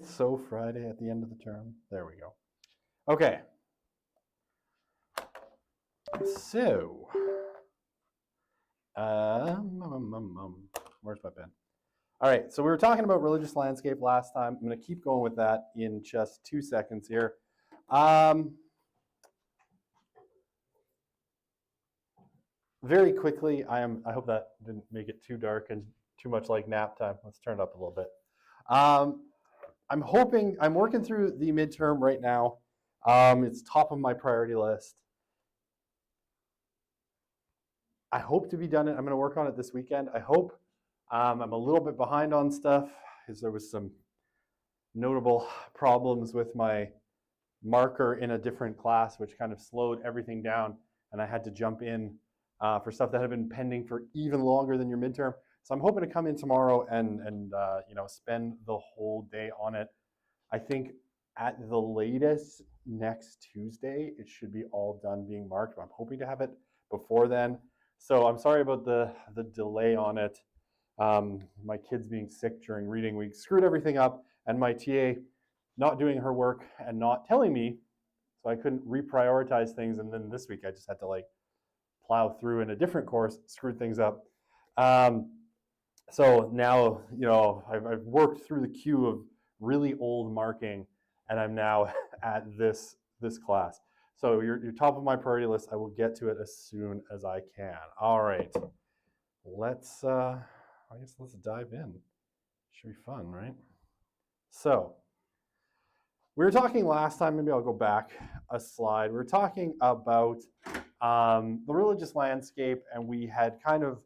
So Friday at the end of the term. There we go. Okay. So, where's my pen? All right, so we were talking about religious landscape last time. I'm going to keep going with that in just 2 seconds here. Very quickly, I hope that didn't make it too dark and too much like nap time. Let's turn it up a little bit. I'm working through the midterm right now. It's top of my priority list. I hope to be done. I'm going to work on it this weekend. I hope. I'm a little bit behind on stuff because there was some notable problems with my marker in a different class, which kind of slowed everything down, and I had to jump in for stuff that had been pending for even longer than your midterm. So I'm hoping to come in tomorrow and spend the whole day on it. I think at the latest next Tuesday, it should be all done being marked. I'm hoping to have it before then. So I'm sorry about the delay on it. My kids being sick during reading week screwed everything up, and my TA not doing her work and not telling me, so I couldn't reprioritize things. And then this week I just had to plow through in a different course, screwed things up. So now, I've worked through the queue of really old marking, and I'm now at this class. So you're top of my priority list. I will get to it as soon as I can. All right, let's dive in. Should be fun, right? So we were talking last time, maybe I'll go back a slide. We were talking about the religious landscape, and we had kind of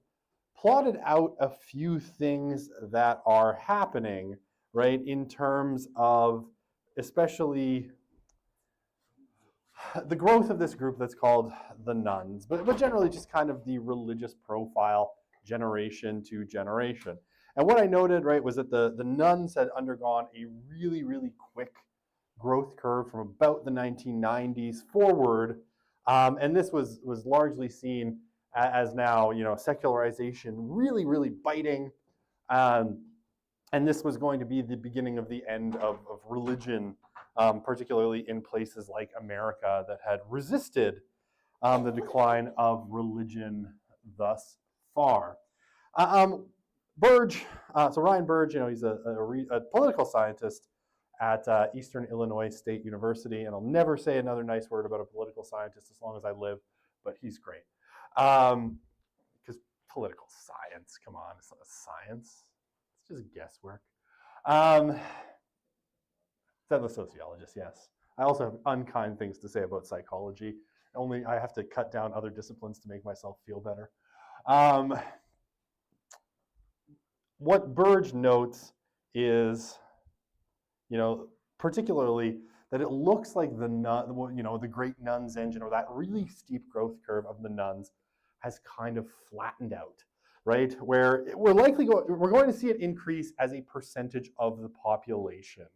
plotted out a few things that are happening, right, in terms of especially the growth of this group that's called the nuns, but generally just kind of the religious profile generation to generation. And what I noted, right, was that the nuns had undergone a really, really quick growth curve from about the 1990s forward. And this was largely seen as now, secularization really, really biting. And this was going to be the beginning of the end of religion, particularly in places like America that had resisted the decline of religion thus far. Burge, so Ryan Burge, he's a political scientist at Eastern Illinois State University, and I'll never say another nice word about a political scientist as long as I live, but he's great. Because political science, come on, it's not a science. It's just guesswork. Said the sociologist, yes. I also have unkind things to say about psychology. Only I have to cut down other disciplines to make myself feel better. What Burge notes is, particularly that it looks like the great nuns engine, or that really steep growth curve of the nuns, has kind of flattened out, right? Where we're going to see it increase as a percentage of the population,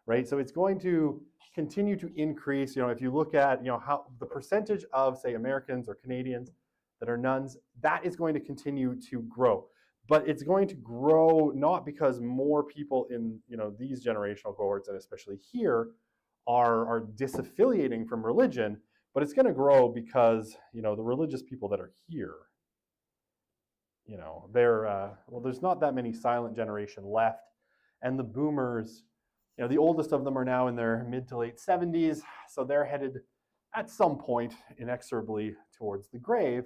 right? So it's going to continue to increase. If you look at how the percentage of, say, Americans or Canadians that are nuns, that is going to continue to grow. But it's going to grow not because more people in these generational cohorts, and especially here, are disaffiliating from religion, but it's going to grow because the religious people that are here, there's not that many silent generation left, and the boomers, the oldest of them are now in their mid to late 70s, so they're headed at some point inexorably towards the grave.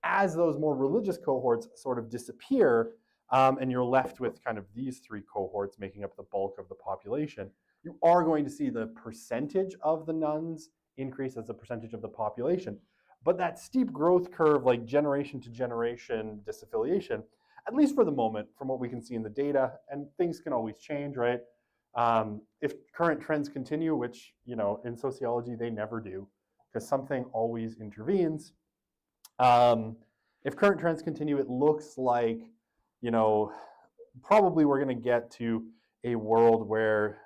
As those more religious cohorts sort of disappear, and you're left with kind of these three cohorts making up the bulk of the population, you are going to see the percentage of the nuns increase as a percentage of the population. But that steep growth curve, like generation to generation disaffiliation, at least for the moment, from what we can see in the data, and things can always change, right? If current trends continue, which, in sociology, they never do, because something always intervenes. If current trends continue, it looks like, probably we're going to get to a world where,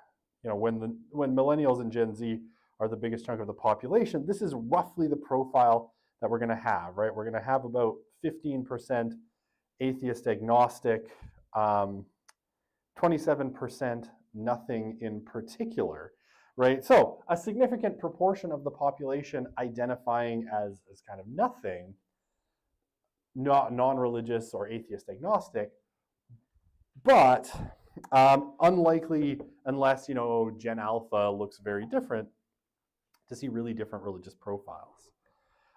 when millennials and Gen Z are the biggest chunk of the population, this is roughly the profile that we're going to have, right? We're going to have about 15% atheist agnostic, 27% nothing in particular, right? So a significant proportion of the population identifying as kind of nothing, not non-religious or atheist agnostic, but unlikely unless, Gen Alpha looks very different, to see really different religious profiles.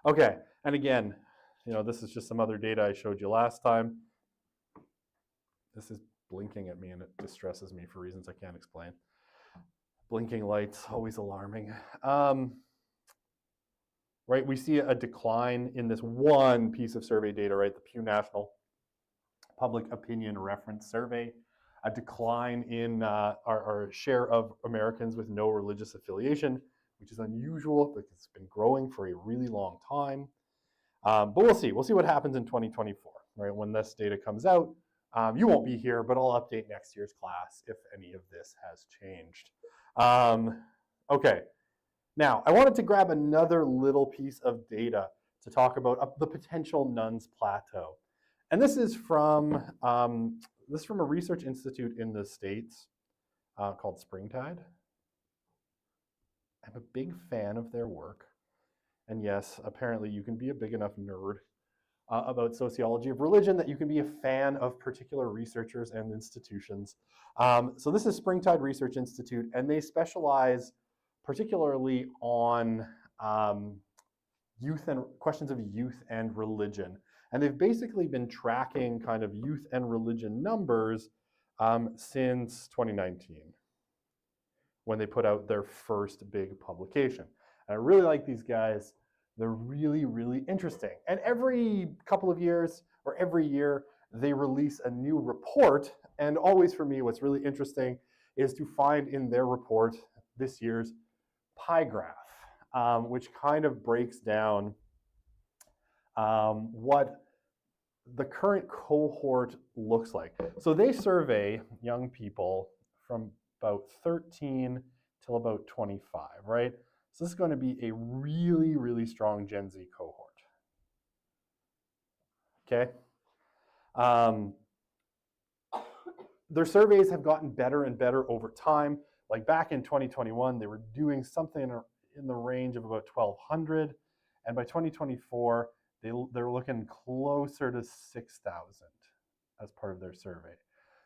Okay, and again, this is just some other data I showed you last time. This is blinking at me and it distresses me for reasons I can't explain. Blinking lights, always alarming. Right, we see a decline in this one piece of survey data, right? The Pew National Public Opinion Reference Survey, a decline in our share of Americans with no religious affiliation, which is unusual because it's been growing for a really long time. But we'll see. We'll see what happens in 2024, right? When this data comes out, you won't be here, but I'll update next year's class if any of this has changed. Okay. Now, I wanted to grab another little piece of data to talk about the potential nuns plateau. And this is from a research institute in the States called Springtide. I'm a big fan of their work. And yes, apparently you can be a big enough nerd about sociology of religion that you can be a fan of particular researchers and institutions. So this is Springtide Research Institute, and they specialize particularly on questions of youth and religion. And they've basically been tracking kind of youth and religion numbers since 2019, when they put out their first big publication. And I really like these guys. They're really, really interesting. And every couple of years or every year, they release a new report. And always for me, what's really interesting is to find in their report this year's pie graph, which kind of breaks down what the current cohort looks like. So they survey young people from about 13 till about 25, right? So this is going to be a really, really strong Gen Z cohort. Okay. Their surveys have gotten better and better over time. Like back in 2021, they were doing something in the range of about 1,200. And by 2024, they're looking closer to 6,000 as part of their survey.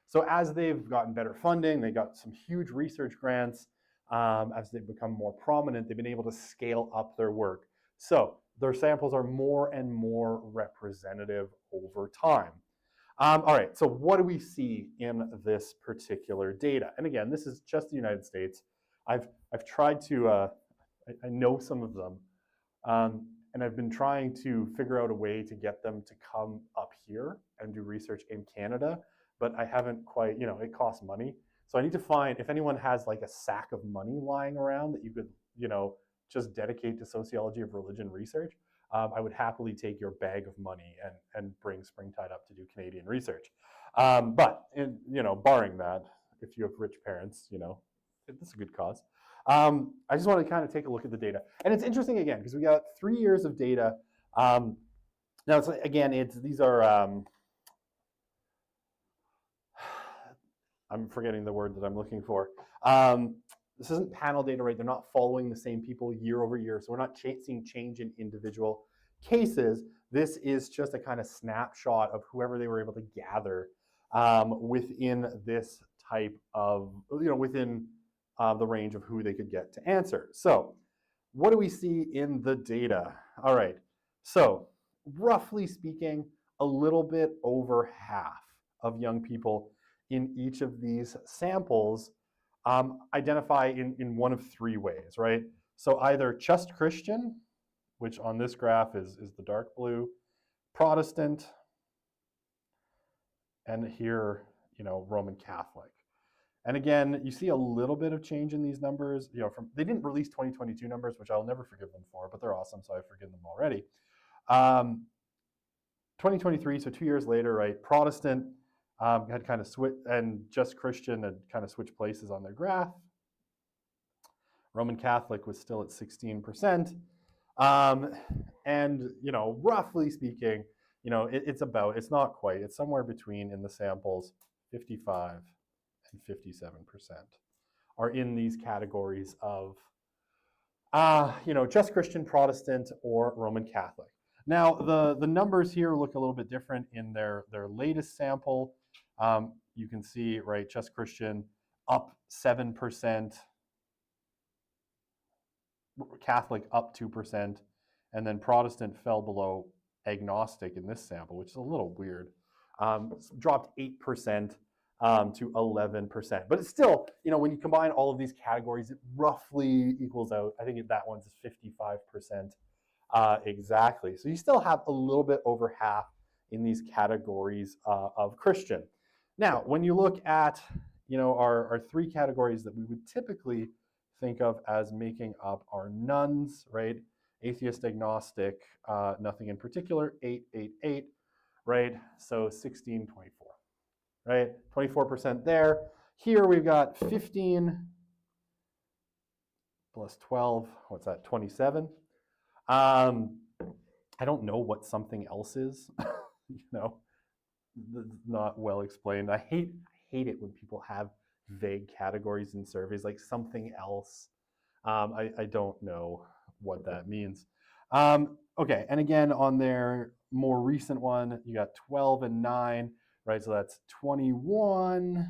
So as they've gotten better funding, they got some huge research grants. As they've become more prominent, they've been able to scale up their work. So their samples are more and more representative over time. All right, so what do we see in this particular data? And again, this is just the United States. I've tried to, I know some of them, and I've been trying to figure out a way to get them to come up here and do research in Canada, but I haven't quite, it costs money. So I need to find, if anyone has like a sack of money lying around that you could, just dedicate to sociology of religion research, I would happily take your bag of money and bring Springtide up to do Canadian research. But, barring that, if you have rich parents, this is a good cause. I just want to kind of take a look at the data. And it's interesting, again, because we got 3 years of data. Now, it's again, these are, I'm forgetting the word that I'm looking for. This isn't panel data, right? They're not following the same people year over year. So we're not seeing change in individual cases. This is just a kind of snapshot of whoever they were able to gather within this type of, within the range of who they could get to answer. So what do we see in the data? All right. So roughly speaking, a little bit over half of young people in each of these samples identify in one of 3 ways, right? So either just Christian, which on this graph is the dark blue, Protestant, and here, Roman Catholic. And again, you see a little bit of change in these numbers. They didn't release 2022 numbers, which I'll never forgive them for, but they're awesome, so I forgive them already. 2023, so 2 years later, right? Protestant had kind of switched, and just Christian had kind of switched places on their graph. Roman Catholic was still at 16%. And, roughly speaking, it's not quite, it's somewhere between in the samples 55 and 57% are in these categories of, just Christian, Protestant, or Roman Catholic. Now, the numbers here look a little bit different in their latest sample. You can see, right, just Christian up 7%, Catholic up 2%, and then Protestant fell below agnostic in this sample, which is a little weird. Dropped 8% to 11%. But it's still, when you combine all of these categories, it roughly equals out. I think that one's 55% exactly. So you still have a little bit over half in these categories of Christian. Now, when you look at, our three categories that we would typically think of as making up our nuns, right? Atheist, agnostic, nothing in particular, 888, right? So 16, 24, right? 24% there. Here we've got 15 plus 12, what's that, 27? I don't know what something else is, not well explained. I hate it when people have vague categories in surveys, like something else. I don't know what that means. Okay, and again, on their more recent one, you got 12 and 9, right? So that's 21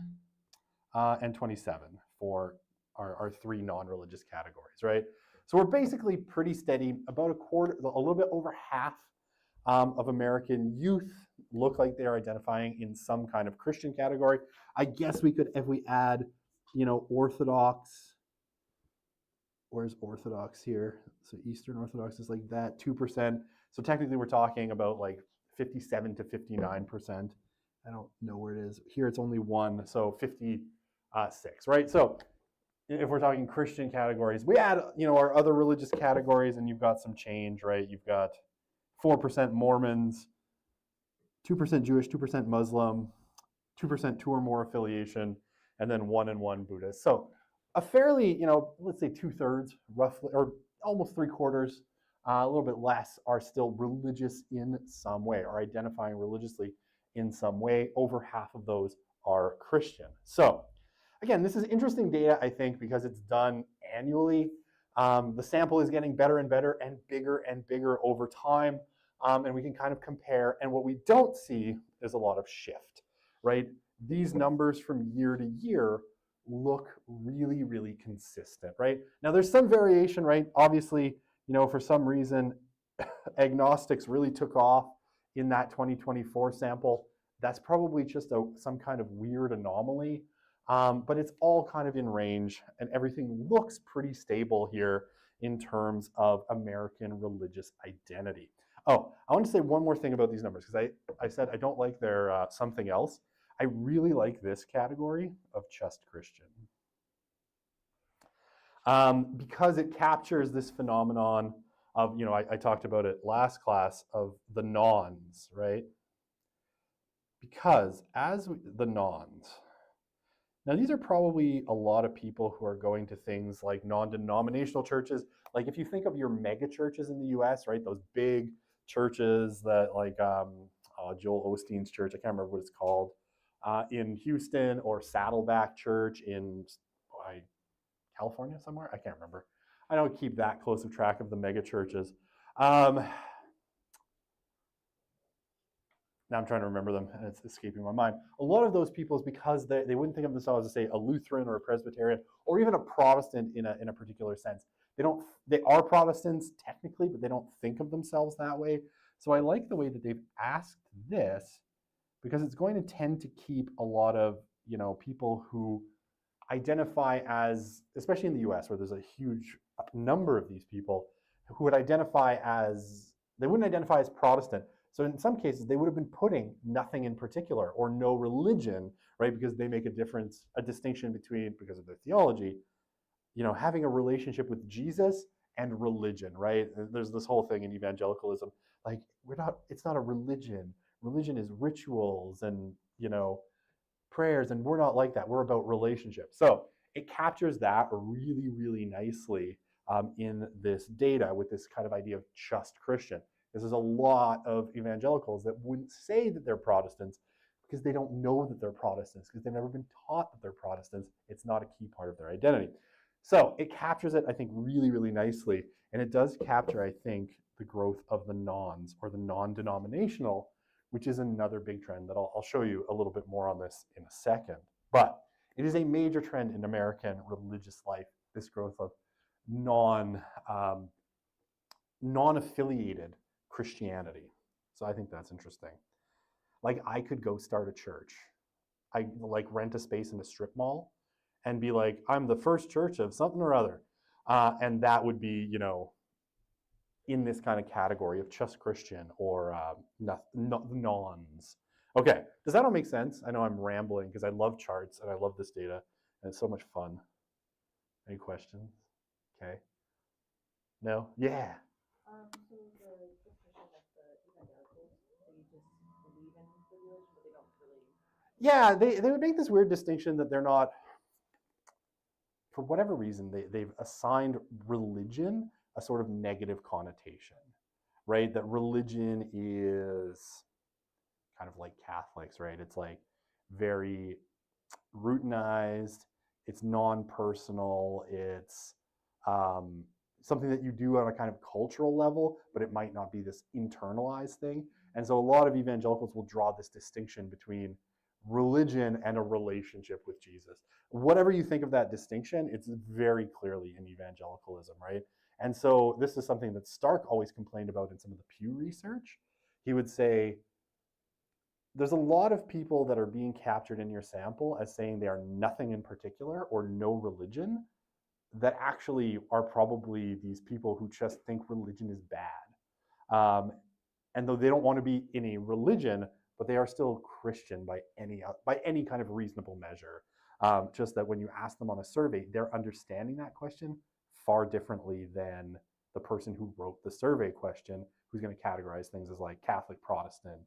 and 27 for our three non-religious categories, right? So we're basically pretty steady. About a quarter, a little bit over half of American youth look like they're identifying in some kind of Christian category. I guess we could, if we add, Orthodox. Where's Orthodox here? So Eastern Orthodox is like that, 2%. So technically we're talking about like 57 to 59%. I don't know where it is. Here it's only 1, so 56, right? So if we're talking Christian categories, we add, our other religious categories, and you've got some change, right? You've got 4% Mormons, 2% Jewish, 2% Muslim, 2% two or more affiliation, and then 1 and 1 Buddhist. So a fairly, let's say 2/3 roughly, or almost 3/4, a little bit less, are still religious in some way, or identifying religiously in some way. Over half of those are Christian. So again, this is interesting data, I think, because it's done annually. The sample is getting better and better and bigger over time. And we can kind of compare. And what we don't see is a lot of shift, right? These numbers from year to year look really, really consistent, right? Now there's some variation, right? Obviously, for some reason, agnostics really took off in that 2024 sample. That's probably just some kind of weird anomaly, but it's all kind of in range, and everything looks pretty stable here in terms of American religious identity. Oh, I want to say one more thing about these numbers, because I said I don't like their something else. I really like this category of just Christian, because it captures this phenomenon of, I talked about it last class, of the nons, right? Because the nons, now these are probably a lot of people who are going to things like non-denominational churches. Like if you think of your mega churches in the US, right? Those big churches that like Joel Osteen's church, I can't remember what it's called, in Houston, or Saddleback Church in California somewhere. I can't remember. I don't keep that close of track of the mega churches. Now I'm trying to remember them, and it's escaping my mind. A lot of those people is because they wouldn't think of themselves as, say, a Lutheran or a Presbyterian or even a Protestant in a particular sense. They are Protestants technically, but they don't think of themselves that way. So I like the way that they've asked this, because it's going to tend to keep a lot of, people who identify as, especially in the US, where there's a huge number of these people who would identify as, they wouldn't identify as Protestant. So in some cases, they would have been putting nothing in particular or no religion, right? Because they make a distinction between, because of their theology, having a relationship with Jesus and religion, right? There's this whole thing in evangelicalism, like it's not a religion. Religion is rituals and, prayers, and we're not like that. We're about relationships. So it captures that really, really nicely in this data with this kind of idea of just Christian. This is a lot of evangelicals that wouldn't say that they're Protestants, because they don't know that they're Protestants, because they've never been taught that they're Protestants. It's not a key part of their identity. So it captures it, I think, really, really nicely. And it does capture, I think, the growth of the nons, or the non-denominational, which is another big trend that I'll show you a little bit more on this in a second. But it is a major trend in American religious life, this growth of non-affiliated Christianity. So I think that's interesting. Like, I could go start a church. I like rent a space in a strip mall and be like, I'm the first church of something or other. And that would be, in this kind of category of just Christian or nons. Okay, does that all make sense? I know I'm rambling because I love charts and I love this data and it's so much fun. Any questions? Okay. No? Yeah. So the definition of the evangelicals, they just believe in the religion, but they don't really. Yeah, they would make this weird distinction that they're not, for whatever reason, they've assigned religion a sort of negative connotation, right? That religion is kind of like Catholics, right? It's like very routinized, it's non-personal, it's something that you do on a kind of cultural level, but it might not be this internalized thing. And so a lot of evangelicals will draw this distinction between religion and a relationship with Jesus. Whatever you think of that distinction, it's very clearly in evangelicalism, right? And so this is something that Stark always complained about in some of the Pew research. He would say, there's a lot of people that are being captured in your sample as saying they are nothing in particular or no religion, that actually are probably these people who just think religion is bad. And though they don't want to be in a religion, but they are still Christian by any kind of reasonable measure. Just that when you ask them on a survey, they're understanding that question far differently than the person who wrote the survey question, who's going to categorize things as like Catholic, Protestant,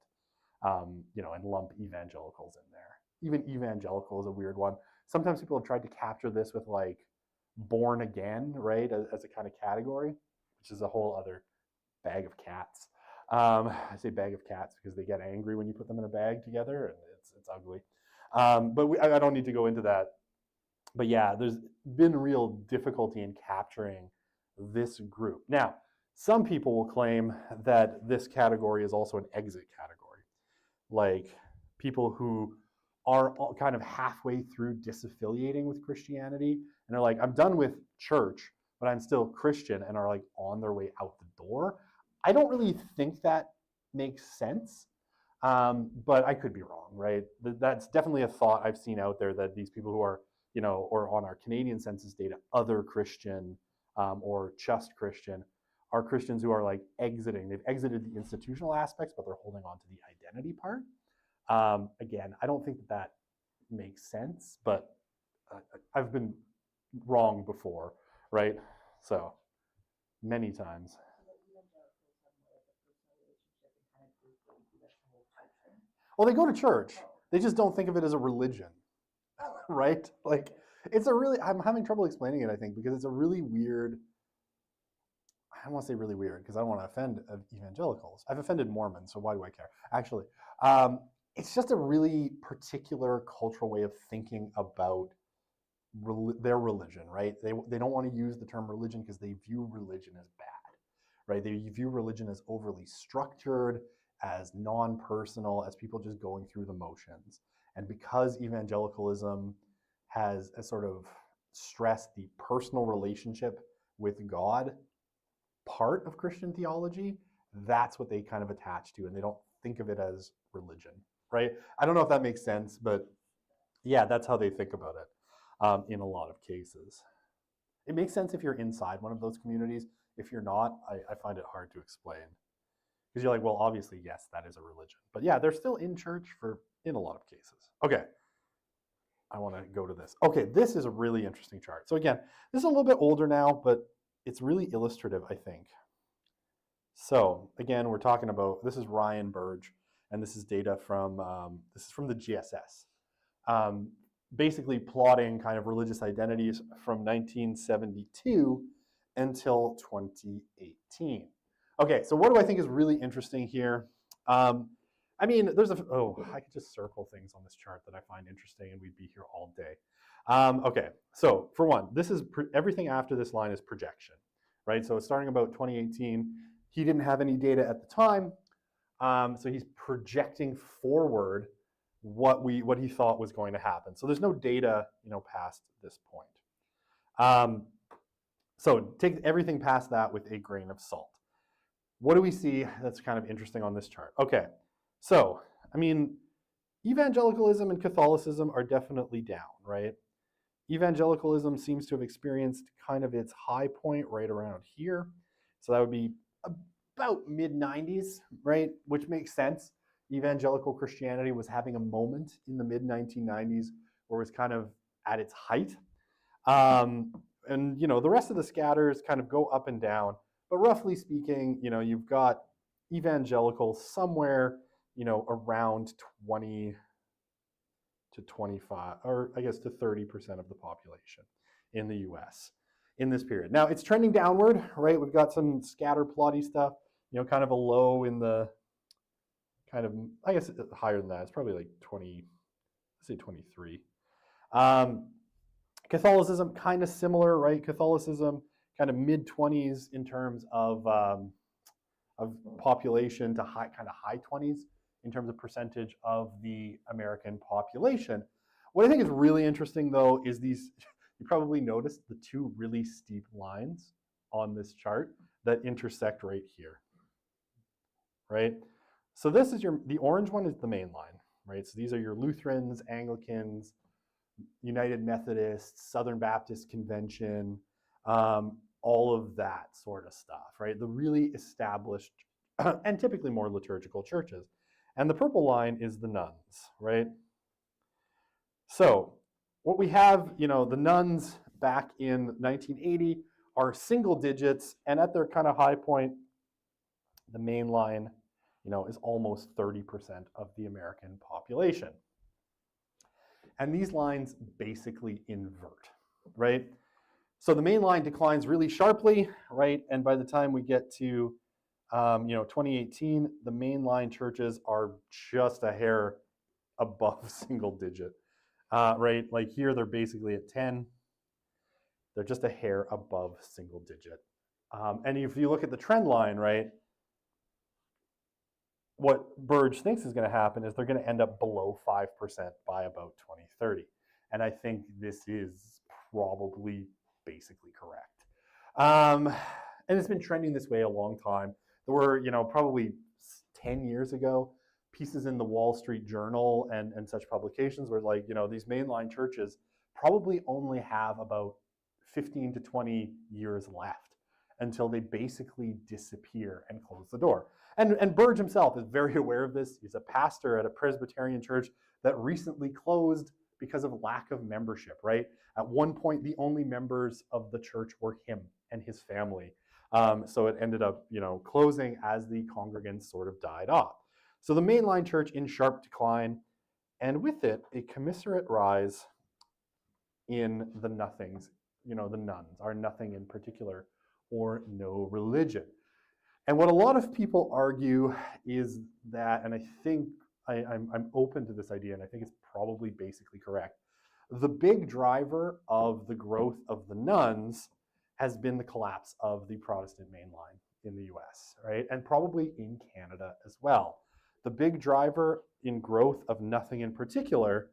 and lump evangelicals in there. Even evangelical is a weird one. Sometimes people have tried to capture this with like born again, right, as a kind of category, which is a whole other bag of cats. I say bag of cats because they get angry when you put them in a bag together, and it's ugly. But I don't need to go into that. But yeah, there's been real difficulty in capturing this group. Now, some people will claim that this category is also an exit category, like people who are kind of halfway through disaffiliating with Christianity, and they're like, I'm done with church, but I'm still Christian, and are like on their way out the door. I don't really think that makes sense, but I could be wrong, right? That's definitely a thought I've seen out there, that these people who are, or on our Canadian census data, other Christian or just Christian, are Christians who are like exiting. They've exited the institutional aspects, but they're holding on to the identity part. Again, I don't think that makes sense, but I've been wrong before, right? So many times. Well, they go to church. They just don't think of it as a religion, right? Like, it's a really, I'm having trouble explaining it, I think, because it's a really weird, I don't want to say really weird because I don't want to offend evangelicals. I've offended Mormons, so why do I care? Actually, it's just a really particular cultural way of thinking about their religion, right? They don't want to use the term religion because they view religion as bad, right? They view religion as overly structured, as non-personal, as people just going through the motions. And because evangelicalism has a sort of stressed the personal relationship with God part of Christian theology, that's what they kind of attach to, and they don't think of it as religion, right? I don't know if that makes sense, but yeah, that's how they think about it in a lot of cases. It makes sense if you're inside one of those communities. If you're not, I find it hard to explain. Because you're like, well, obviously, yes, that is a religion. But yeah, they're still in church in a lot of cases. Okay, I want to go to this. Okay, this is a really interesting chart. So again, this is a little bit older now, but it's really illustrative, I think. So again, we're talking about, this is Ryan Burge, and this is data from, the GSS. Basically plotting kind of religious identities from 1972 until 2018. Okay, so what do I think is really interesting here? I mean, I could just circle things on this chart that I find interesting and we'd be here all day. Okay, so for one, this is everything after this line is projection, right? So it's starting about 2018. He didn't have any data at the time, so he's projecting forward what he thought was going to happen. So there's no data, past this point. So take everything past that with a grain of salt. What do we see that's kind of interesting on this chart? Okay, so I mean, evangelicalism and Catholicism are definitely down, right? Evangelicalism seems to have experienced kind of its high point right around here. So that would be about mid-90s, right? Which makes sense. Evangelical Christianity was having a moment in the mid-1990s where it was kind of at its height. And the rest of the scatters kind of go up and down. But roughly speaking, you've got evangelical somewhere, around 20 to 25, or I guess to 30% of the population in the US in this period. Now it's trending downward, right? We've got some scatter plotty stuff, kind of a low in the kind of, I guess higher than that. It's probably like 20, let's say 23. Catholicism, kind of similar, right? Catholicism, kind of mid-20s in terms of population to high 20s in terms of percentage of the American population. What I think is really interesting, though, is these, you probably noticed the two really steep lines on this chart that intersect right here, right? So this is the orange one is the main line, right? So these are your Lutherans, Anglicans, United Methodists, Southern Baptist Convention, all of that sort of stuff, right? The really established and typically more liturgical churches. And the purple line is the nuns, right? So what we have, the nuns back in 1980 are single digits, and at their kind of high point, the main line, is almost 30% of the American population. And these lines basically invert, right? So the main line declines really sharply, right? And by the time we get to 2018, the mainline churches are just a hair above single digit, right? Like here, they're basically at 10. They're just a hair above single digit. And if you look at the trend line, right, what Burge thinks is going to happen is they're going to end up below 5% by about 2030. And I think this is probably basically correct. And it's been trending this way a long time. There were, probably 10 years ago, pieces in the Wall Street Journal and such publications where like, these mainline churches probably only have about 15 to 20 years left until they basically disappear and close the door. And Burge himself is very aware of this. He's a pastor at a Presbyterian church that recently closed because of lack of membership, right? At one point, the only members of the church were him and his family. So it ended up, closing as the congregants sort of died off. So the mainline church in sharp decline, and with it, a commensurate rise in the nothings, the nuns are nothing in particular or no religion. And what a lot of people argue is that, and I think I'm open to this idea, and I think it's probably basically correct, the big driver of the growth of the nuns has been the collapse of the Protestant mainline in the US, right? And probably in Canada as well. The big driver in growth of nothing in particular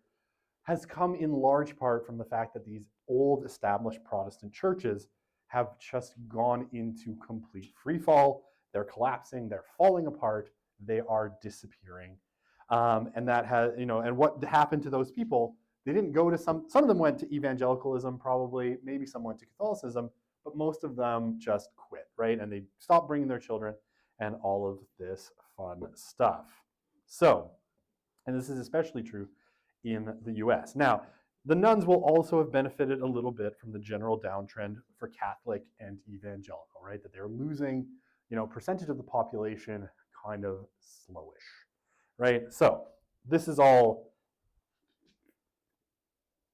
has come in large part from the fact that these old established Protestant churches have just gone into complete freefall. They're collapsing, they're falling apart, they are disappearing. And that has, and what happened to those people? They didn't go to some of them went to evangelicalism probably, maybe some went to Catholicism, but most of them just quit, right? And they stopped bringing their children and all of this fun stuff. So, and this is especially true in the US. Now, the nuns will also have benefited a little bit from the general downtrend for Catholic and evangelical, right? That they're losing, percentage of the population kind of slowish, right? So this is all,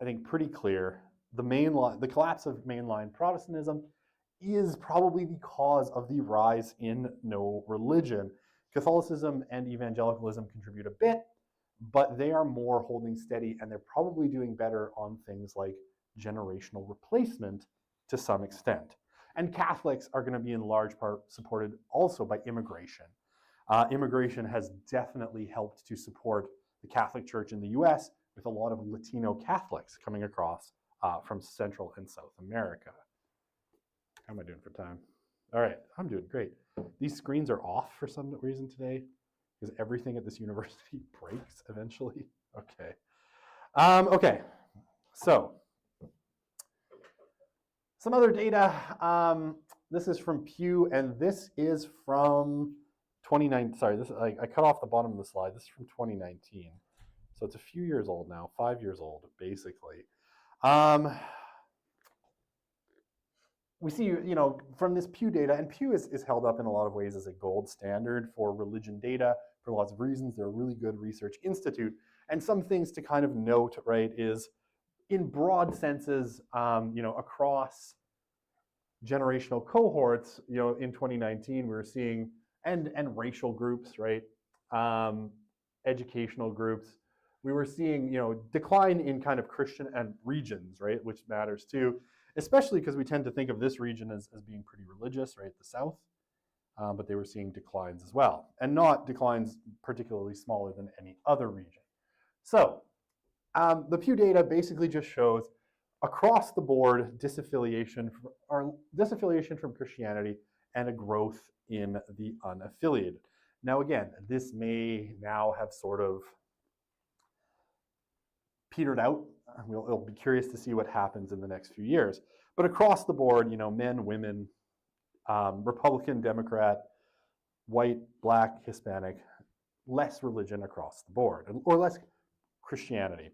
I think, pretty clear. The collapse of mainline Protestantism is probably the cause of the rise in no religion. Catholicism and evangelicalism contribute a bit, but they are more holding steady, and they're probably doing better on things like generational replacement to some extent. And Catholics are going to be in large part supported also by immigration. Immigration has definitely helped to support the Catholic Church in the US, with a lot of Latino Catholics coming across from Central and South America. How am I doing for time? All right, I'm doing great. These screens are off for some reason today, because everything at this university breaks eventually. Okay. Okay, so some other data. This is from Pew, and this is from 2019. Sorry, this I cut off the bottom of the slide. This is from 2019. So it's a few years old now, 5 years old, basically. We see, from this Pew data, and Pew is held up in a lot of ways as a gold standard for religion data for lots of reasons. They're a really good research institute. And some things to kind of note, right, is in broad senses, across generational cohorts, in 2019, we were seeing, and racial groups, right, educational groups, we were seeing, decline in kind of Christian and regions, right, which matters too, especially because we tend to think of this region as being pretty religious, right, the South, but they were seeing declines as well, and not declines particularly smaller than any other region. So the Pew data basically just shows across the board disaffiliation from Christianity and a growth in the unaffiliated. Now again, this may now have sort of petered out. We'll be curious to see what happens in the next few years. But across the board, men, women, Republican, Democrat, white, black, Hispanic, less religion across the board, or less Christianity.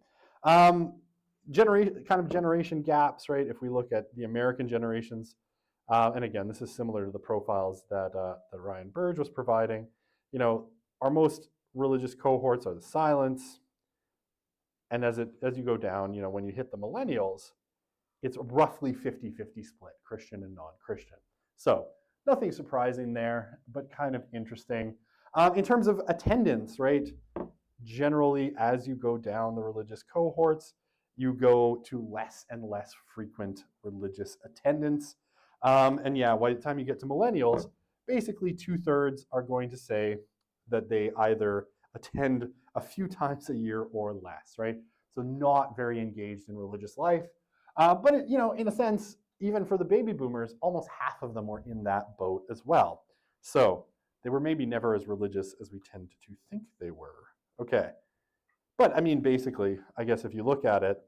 Generation gaps, right? If we look at the American generations, and again, this is similar to the profiles that Ryan Burge was providing. Our most religious cohorts are the silents, and as you go down, when you hit the millennials, it's roughly 50-50 split, Christian and non-Christian. So nothing surprising there, but kind of interesting. In terms of attendance, right? Generally, as you go down the religious cohorts, you go to less and less frequent religious attendance. And yeah, by the time you get to millennials, basically 2/3 are going to say that they either attend a few times a year or less, right? So not very engaged in religious life. But in a sense, even for the baby boomers, almost half of them were in that boat as well. So they were maybe never as religious as we tend to think they were. Okay. But I mean, basically, I guess if you look at it,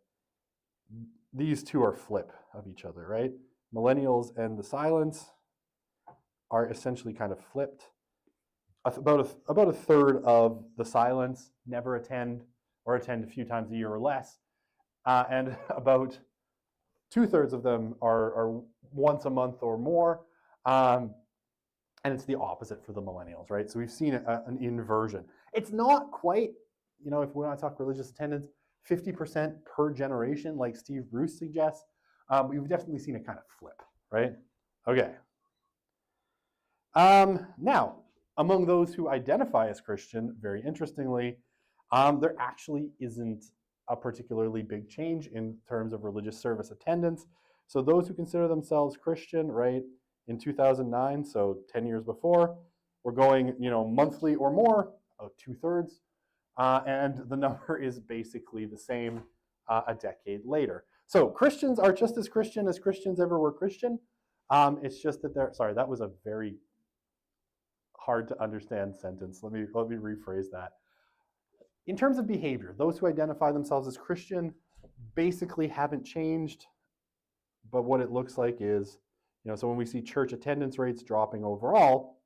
these two are flip of each other, right? Millennials and the silents are essentially kind of flipped. About a third of the silents never attend or attend a few times a year or less. And about 2/3 of them are once a month or more. And it's the opposite for the millennials, right? So we've seen an inversion. It's not quite, if we want to talk religious attendance, 50% per generation, like Steve Bruce suggests. We've definitely seen a kind of flip, right? Okay. Now, among those who identify as Christian, very interestingly, there actually isn't a particularly big change in terms of religious service attendance. So those who consider themselves Christian, right, in 2009, so 10 years before, we're going, monthly or more, 2/3, and the number is basically the same a decade later. So Christians are just as Christians ever were Christian. It's just that sorry, that was a very hard to understand sentence. Let me rephrase that. In terms of behavior, those who identify themselves as Christian basically haven't changed, but what it looks like is, so when we see church attendance rates dropping overall,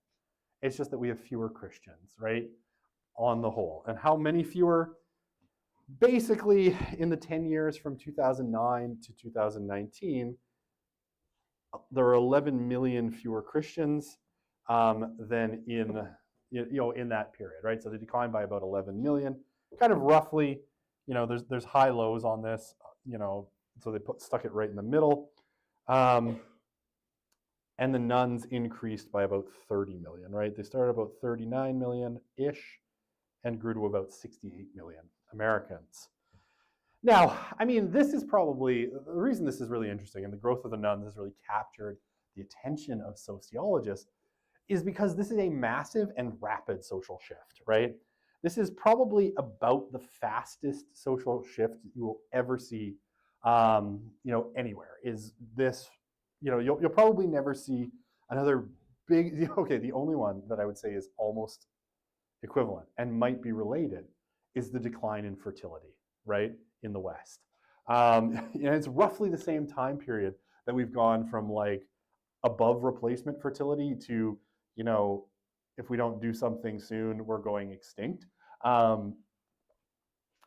it's just that we have fewer Christians, right, on the whole. And how many fewer? Basically, in the 10 years from 2009 to 2019, there are 11 million fewer Christians than in that period, right? So they declined by about 11 million. Kind of roughly, there's high lows on this, so they stuck it right in the middle. and the nuns increased by about 30 million, right? They started about 39 million-ish and grew to about 68 million Americans. Now, I mean, this is probably, the reason this is really interesting and the growth of the nuns has really captured the attention of sociologists is because this is a massive and rapid social shift, right? This is probably about the fastest social shift you will ever see, anywhere. Is this, you'll probably never see another big. Okay, the only one that I would say is almost equivalent and might be related is the decline in fertility, right, in the West. And it's roughly the same time period that we've gone from like above replacement fertility to, if we don't do something soon, we're going extinct.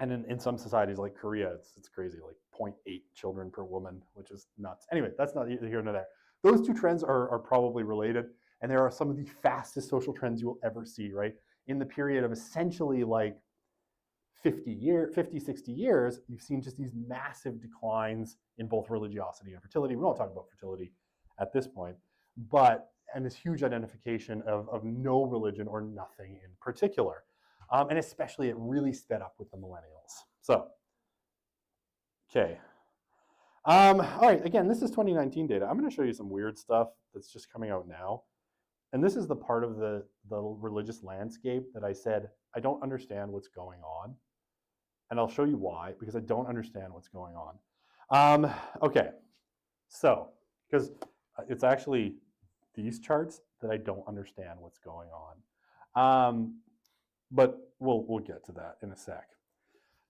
And in some societies like Korea, it's crazy, like 0.8 children per woman, which is nuts. Anyway, that's not here nor there. Those two trends are probably related, and there are some of the fastest social trends you will ever see, right? In the period of essentially like 50, 60 years, you've seen just these massive declines in both religiosity and fertility. We don't talk about fertility at this point, and this huge identification of no religion or nothing in particular. And especially it really sped up with the millennials. So, okay. All right, again, this is 2019 data. I'm going to show you some weird stuff that's just coming out now. And this is the part of the religious landscape that I said, I don't understand what's going on. And I'll show you why, because I don't understand what's going on. Okay, so, because it's actually these charts that I don't understand what's going on. But we'll get to that in a sec.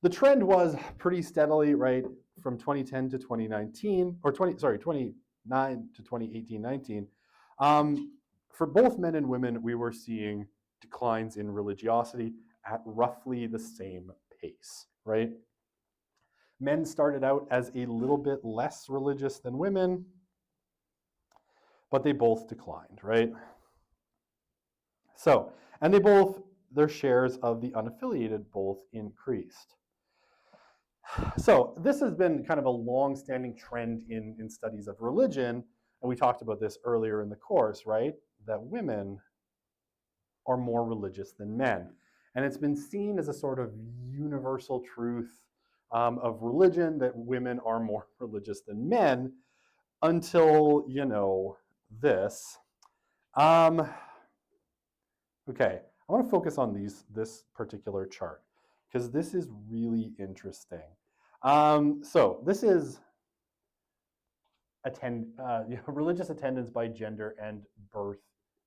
The trend was pretty steadily, right, from 2010 to 2019, or 29 to 2018-19. For both men and women, we were seeing declines in religiosity at roughly the same pace, right? Men started out as a little bit less religious than women, but they both declined, right? So, and their shares of the unaffiliated both increased. So this has been kind of a long-standing trend in studies of religion, and we talked about this earlier in the course, right? That women are more religious than men. And it's been seen as a sort of universal truth of religion that women are more religious than men until, this. Okay, I want to focus on this particular chart because this is really interesting. So this is religious attendance by gender and birth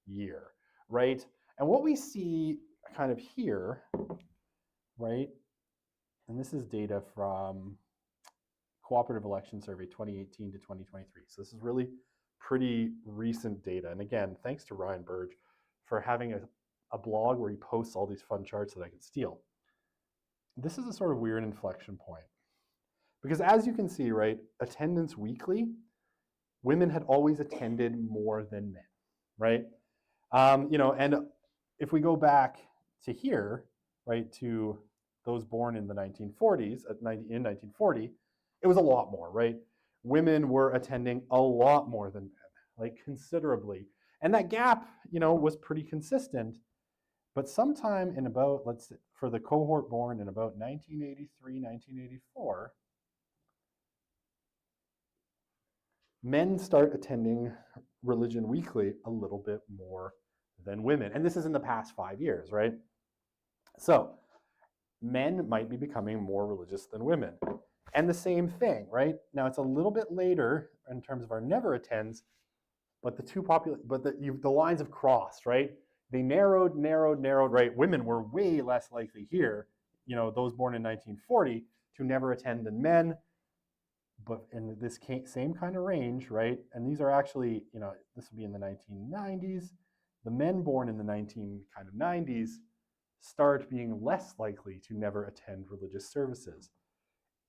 year, right? And what we see kind of here, right? And this is data from Cooperative Election Survey 2018 to 2023. So this is really pretty recent data. And again, thanks to Ryan Burge for having a blog where he posts all these fun charts that I can steal. This is a sort of weird inflection point. Because as you can see, right, attendance weekly, women had always attended more than men, right? And if we go back to here, right, to those born in the 1940s, in 1940, it was a lot more, right? Women were attending a lot more than men, like considerably. And that gap, was pretty consistent. But sometime in about, for the cohort born in about 1983, 1984, men start attending religion weekly a little bit more than women. And this is in the past 5 years, right? So men might be becoming more religious than women. And the same thing, right? Now it's a little bit later in terms of our never attends, but the lines have crossed, right? They narrowed, right? Women were way less likely here, those born in 1940 to never attend than men, but in this same kind of range, right? And these are actually, this would be in the 1990s. The men born in the 1990s start being less likely to never attend religious services.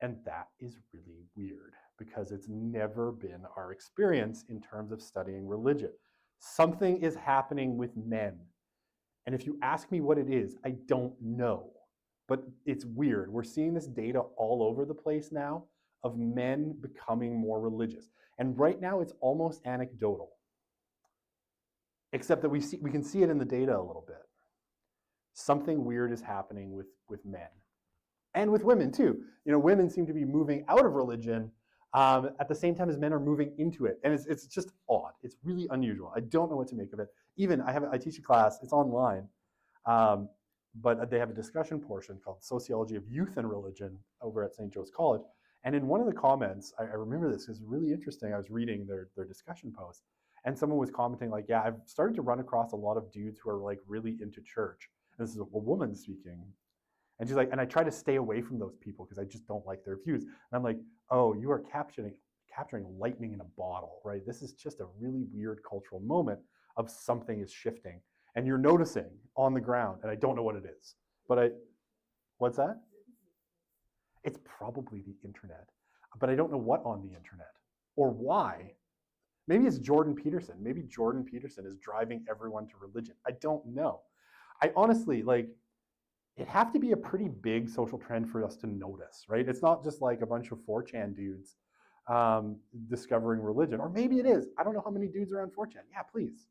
And that is really weird because it's never been our experience in terms of studying religion. Something is happening with men. And if you ask me what it is, I don't know. But it's weird. We're seeing this data all over the place now of men becoming more religious. And right now it's almost anecdotal. except that we can see it in the data a little bit. Something weird is happening with men and with women too. Women seem to be moving out of religion at the same time as men are moving into it, and it's just odd. It's really unusual. I don't know what to make of it. Even I teach a class. It's online, but they have a discussion portion called Sociology of Youth and Religion over at St. Joe's College. And in one of the comments, I remember this, it's really interesting. I was reading their discussion post, and someone was commenting like, yeah, I've started to run across a lot of dudes who are like really into church. And this is a woman speaking. And she's like, and I try to stay away from those people because I just don't like their views. And I'm like, oh, you are capturing lightning in a bottle, right? This is just a really weird cultural moment of something is shifting. And you're noticing on the ground, and I don't know what it is. But what's that? It's probably the internet. But I don't know what on the internet or why. Maybe it's Jordan Peterson. Maybe Jordan Peterson is driving everyone to religion. I don't know. I honestly, it'd have to be a pretty big social trend for us to notice, right? It's not just like a bunch of 4chan dudes discovering religion. Or maybe it is. I don't know how many dudes are on 4chan. Yeah, please.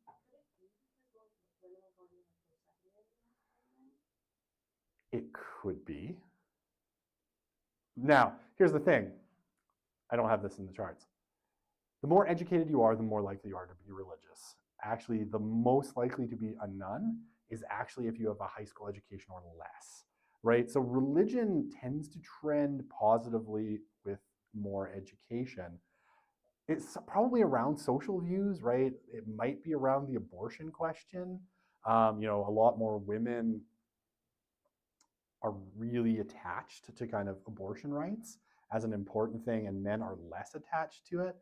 It could be. Now, here's the thing. I don't have this in the charts. The more educated you are, the more likely you are to be religious. Actually, the most likely to be a nun is actually if you have a high school education or less, right? So religion tends to trend positively with more education. It's probably around social views, right? It might be around the abortion question. A lot more women are really attached to kind of abortion rights as an important thing, and men are less attached to it.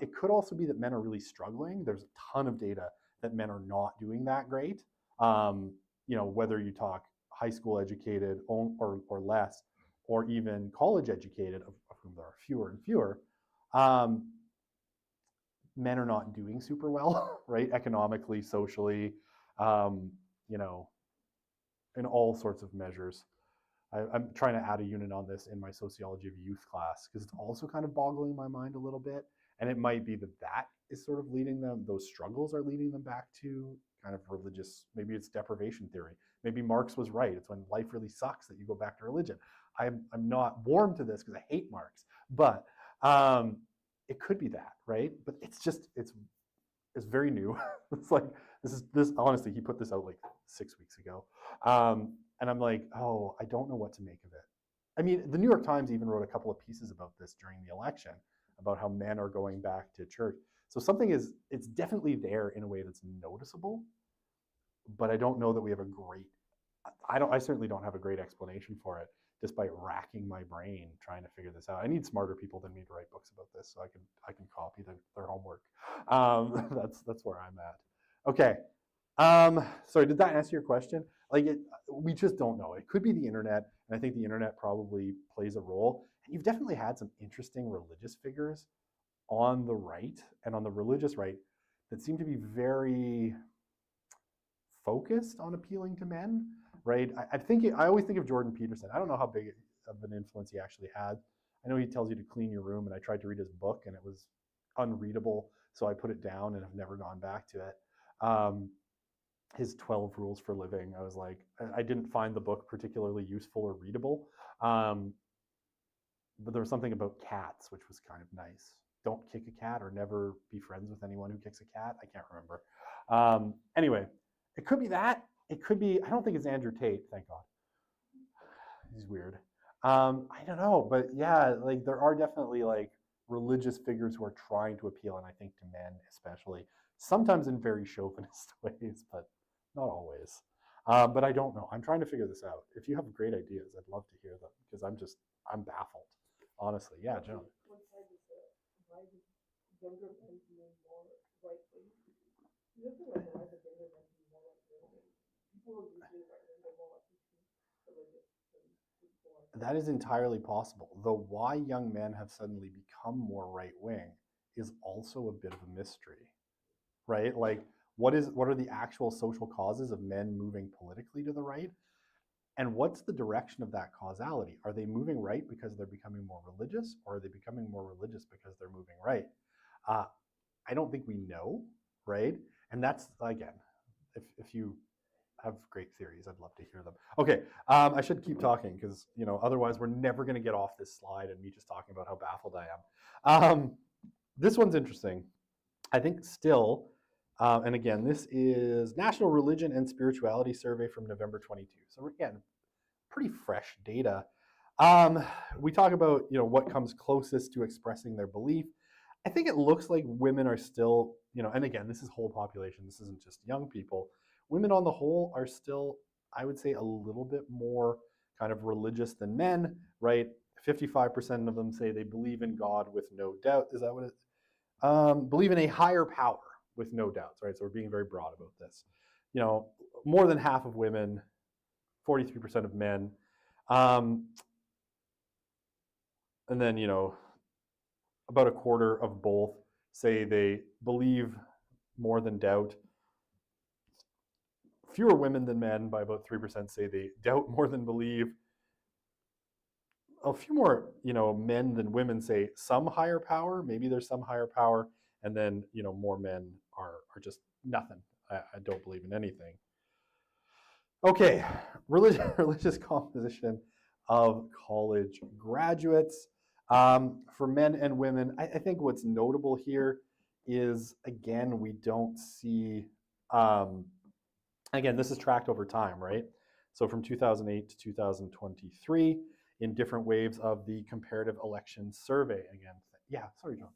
It could also be that men are really struggling. There's a ton of data that men are not doing that great. Whether you talk high school educated or less, or even college educated, of whom there are fewer and fewer, men are not doing super well, right? Economically, socially, in all sorts of measures. I'm trying to add a unit on this in my sociology of youth class because it's also kind of boggling my mind a little bit. And it might be that is sort of leading them, those struggles are leading them back to kind of religious, maybe it's deprivation theory. Maybe Marx was right. It's when life really sucks that you go back to religion. I'm not warm to this because I hate Marx, but it could be that, right? But it's very new. It's like, this honestly, he put this out like 6 weeks ago. And I'm like, oh, I don't know what to make of it. I mean, the New York Times even wrote a couple of pieces about this during the election, about how men are going back to church. So it's definitely there in a way that's noticeable, but I don't know that we have I certainly don't have a great explanation for it, just by racking my brain trying to figure this out. I need smarter people than me to write books about this, so I can copy their homework. That's where I'm at. Okay. Sorry, did that answer your question? We just don't know. It could be the internet, and I think the internet probably plays a role. And you've definitely had some interesting religious figures on the right and on the religious right that seem to be very focused on appealing to men, right? I always think of Jordan Peterson. I don't know how big of an influence he actually had. I know he tells you to clean your room, and I tried to read his book, and it was unreadable, so I put it down and have never gone back to it. His 12 Rules for Living, I was like, I didn't find the book particularly useful or readable. But there was something about cats, which was kind of nice. Don't kick a cat, or never be friends with anyone who kicks a cat. I can't remember. Anyway, it could be that. It could be, I don't think it's Andrew Tate, thank God. He's weird. I don't know, but yeah, there are definitely religious figures who are trying to appeal, and I think to men especially, sometimes in very chauvinist ways, but not always. But I don't know. I'm trying to figure this out. If you have great ideas, I'd love to hear them, because I'm baffled. Honestly, yeah, Joan. What side is it? Why is younger men being more right wing? You have to like, why is younger men being more right wing? People are usually right wing, they're more likely to be religious than people. That is entirely possible. Though why young men have suddenly become more right wing is also a bit of a mystery, right? What are the actual social causes of men moving politically to the right? And what's the direction of that causality? Are they moving right because they're becoming more religious, or are they becoming more religious because they're moving right? I don't think we know, right? And that's, again, if you have great theories, I'd love to hear them. Okay, I should keep talking because, otherwise we're never going to get off this slide and me just talking about how baffled I am. This one's interesting. I think still, and again, this is National Religion and Spirituality Survey from November 22. So again, pretty fresh data. We talk about, what comes closest to expressing their belief. I think it looks like women are still, and again, this is whole population. This isn't just young people. Women on the whole are still, I would say, a little bit more kind of religious than men, right? 55% of them say they believe in God with no doubt. Is that what it is? Believe in a higher power with no doubts, right? So we're being very broad about this. More than half of women, 43% of men. And then, about a quarter of both say they believe more than doubt. Fewer women than men, by about 3%, say they doubt more than believe. A few more, men than women say some higher power. Maybe there's some higher power. And then, more men are just nothing. I don't believe in anything. Okay, religious composition of college graduates. For men and women, I think what's notable here is, again, we don't see, again, this is tracked over time, right? So from 2008 to 2023 in different waves of the comparative election survey. Again, yeah, sorry, John.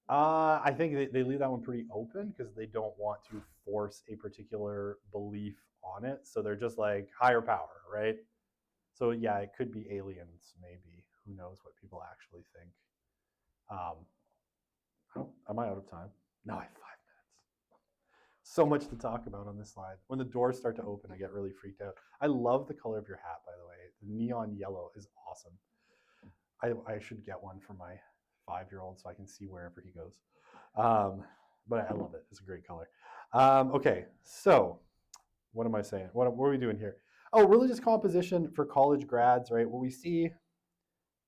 I think they leave that one pretty open because they don't want to force a particular belief on it. So they're just like higher power, right? So yeah, it could be aliens, maybe. Who knows what people actually think? Am I out of time? No, I have 5 minutes. So much to talk about on this slide. When the doors start to open, I get really freaked out. I love the color of your hat, by the way. The neon yellow is awesome. I should get one for my 5-year-old so I can see wherever he goes. But I love it. It's a great color. Okay, so what am I saying? What are we doing here? Oh, religious composition for college grads, right? Well, we see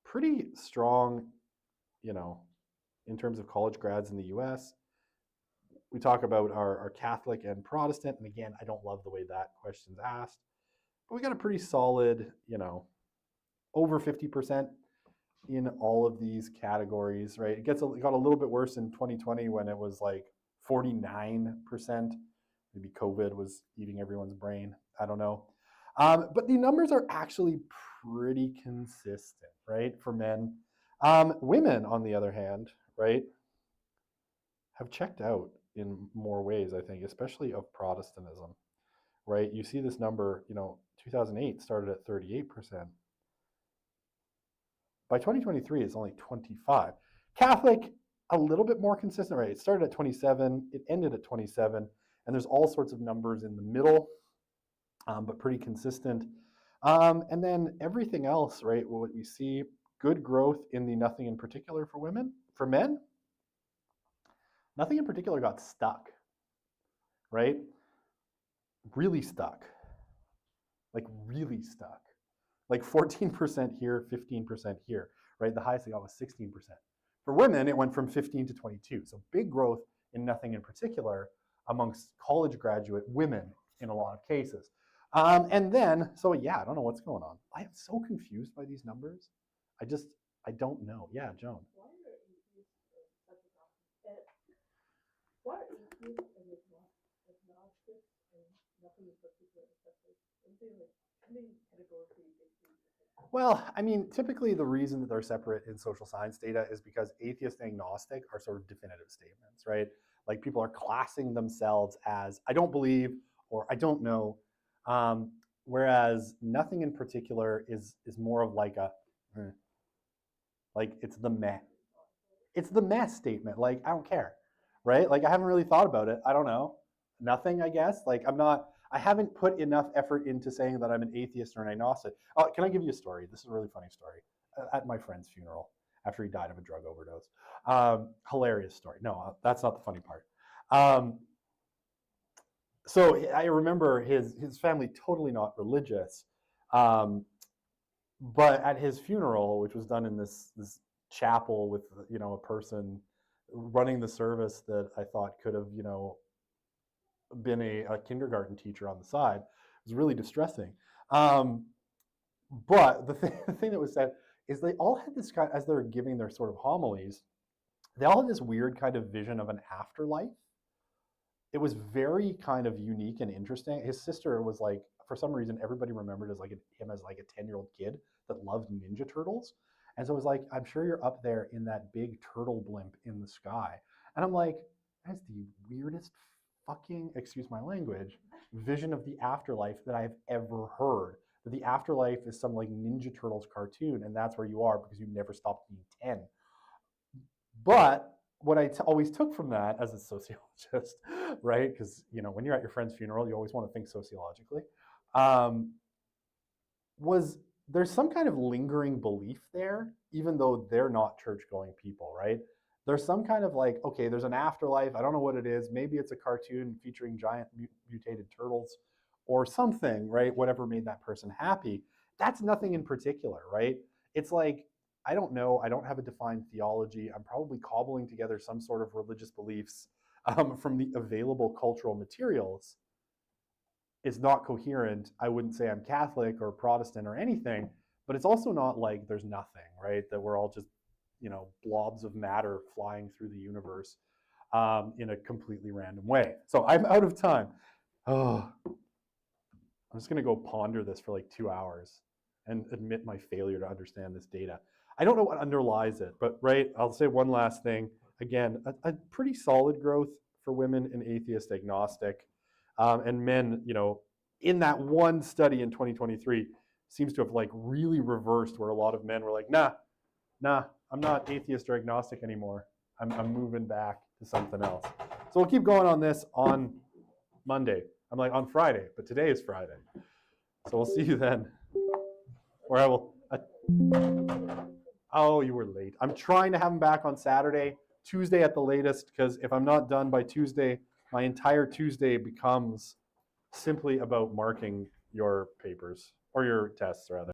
pretty strong, in terms of college grads in the US. We talk about our Catholic and Protestant. And again, I don't love the way that question's asked. But we got a pretty solid, over 50% in all of these categories, right? It got a little bit worse in 2020 when it was like 49%. Maybe COVID was eating everyone's brain. I don't know. But the numbers are actually pretty consistent, right, for men. Women, on the other hand, right, have checked out in more ways, I think, especially of Protestantism, right? You see this number, 2008 started at 38%. By 2023, it's only 25. Catholic, a little bit more consistent, right? It started at 27, it ended at 27, and there's all sorts of numbers in the middle, but pretty consistent. And then everything else, right? What we see, good growth in the nothing in particular for women. For men, nothing in particular got stuck, right? Really stuck, like really stuck. Like 14% here, 15% here, right? The highest they got was 16%. For women, it went from 15 to 22. So big growth in nothing in particular amongst college graduate women in a lot of cases. And then, so yeah, I don't know what's going on. I am so confused by these numbers. I don't know. Yeah, Joan. Why are atheists and agnostics and nothing in particular separate? Well, I mean, typically the reason that they're separate in social science data is because atheist and agnostic are sort of definitive statements, right? Like people are classing themselves as I don't believe or I don't know, whereas nothing in particular is more of like a like it's the meh statement. Like I don't care, right? Like I haven't really thought about it. I don't know, nothing. I guess like I haven't put enough effort into saying that I'm an atheist or an agnostic. Oh, can I give you a story? This is a really funny story. At my friend's funeral after he died of a drug overdose. Hilarious story. No, that's not the funny part. So I remember his family totally not religious, but at his funeral, which was done in this chapel with, you know, a person running the service that I thought could have, you know, been a kindergarten teacher on the side. It was really distressing. But the thing that was said is they all had this kind, as they were giving their sort of homilies, they all had this weird kind of vision of an afterlife. It was very kind of unique and interesting. His sister was like, for some reason, everybody remembered as like him as like a 10-year-old kid that loved Ninja Turtles. And so it was like, I'm sure you're up there in that big turtle blimp in the sky. And I'm like, that's the weirdest fucking, excuse my language, vision of the afterlife that I've ever heard. That the afterlife is some like Ninja Turtles cartoon, and that's where you are because you never stopped being 10. But what I always took from that as a sociologist, right? Because, you know, when you're at your friend's funeral, you always want to think sociologically, um, was there's some kind of lingering belief there, even though they're not church going people, right? There's some kind of like, okay, there's an afterlife. I don't know what it is. Maybe it's a cartoon featuring giant mutated turtles or something, right? Whatever made that person happy. That's nothing in particular, right? It's like, I don't know. I don't have a defined theology. I'm probably cobbling together some sort of religious beliefs from the available cultural materials. It's not coherent. I wouldn't say I'm Catholic or Protestant or anything, but it's also not like there's nothing, right? That we're all just, you know, blobs of matter flying through the universe in a completely random way. So I'm out of time. Oh, I'm just going to go ponder this for like 2 hours and admit my failure to understand this data. I don't know what underlies it, but right, I'll say one last thing. Again, a pretty solid growth for women and atheist agnostic. And men, you know, in that one study in 2023 seems to have like really reversed where a lot of men were like, nah, I'm not atheist or agnostic anymore. I'm moving back to something else. So we'll keep going on this on Monday. I'm like on Friday, but today is Friday. So we'll see you then. Or I will. Oh, you were late. I'm trying to have him back on Saturday, Tuesday at the latest, because if I'm not done by Tuesday, my entire Tuesday becomes simply about marking your papers or your tests, rather.